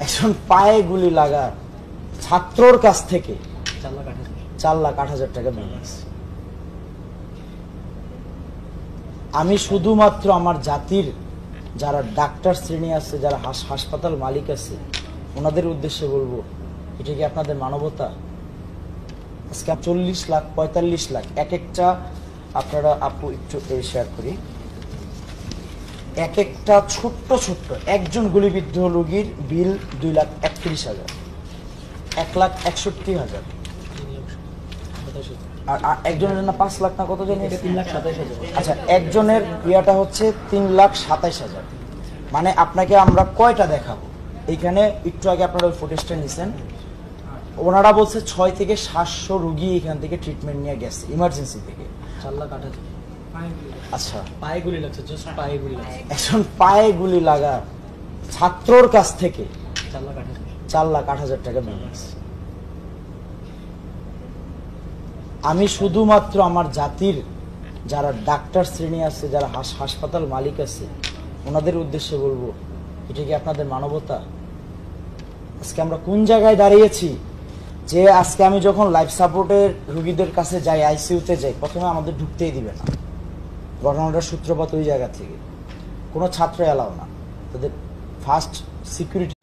একজন পায়ে গুলি লাগা ছাত্রর কাছ থেকে 4,08,000 টাকা নিয়েছে। আমি শুধুমাত্র আমার জাতির যারা ডাক্তার শ্রেণী আছে, যারা হাসপাতাল মালিক আছে, ওনাদের উদ্দেশ্যে বলবো, এটা কি আপনাদের মানবতা? আজকে 40 লাখ 45 লাখ এক একটা, আপনারা আপু একটু শেয়ার করি, এক একটা ছোট্ট ছোট্ট একজন গুলিবিদ্ধ রোগীর বিল 2,31,000, 1,61,000, আর একজনের জন্য 5 লাখ না কত জন? 3,27,000। আচ্ছা, একজনের ইয়েটা হচ্ছে 3,27,000। মানে আপনাকে আমরা কয়টা দেখাবো? এইখানে একটু আগে আপনারা ওই ফুটেজটা নিছেন, ওনারা বলছে 6 থেকে 700 রোগী এখান থেকে ট্রিটমেন্ট নিয়ে গেছে ইমার্জেন্সি থেকে। 4,08,000। আচ্ছা, পায়ে গুলি লাগছে, জাস্ট পায়ে গুলি লাগছে। একজন পায়ে গুলি লাগা ছাত্রর কাছ থেকে 4,08,000 টাকা নিয়েছে। আমি শুধুমাত্র আমার জাতির যারা ডাক্তার শ্রেণী আছে, যারা হাসপাতাল মালিক আছে, ওনাদের উদ্দেশ্যে বলবো, এটা কি আপনাদের মানবতা? আজকে আমরা কোন জায়গায় দাঁড়িয়েছি যে আজকে আমি যখন লাইফ সাপোর্টের রোগীদের কাছে যাই, আইসিইউতে যাই, প্রথমে আমাদের ঢুকতেই দিবে না। ঘটনাটার সূত্রপাত ওই জায়গা থেকে, কোনো ছাত্র এলাও না, তাদের ফার্স্ট সিকিউরিটি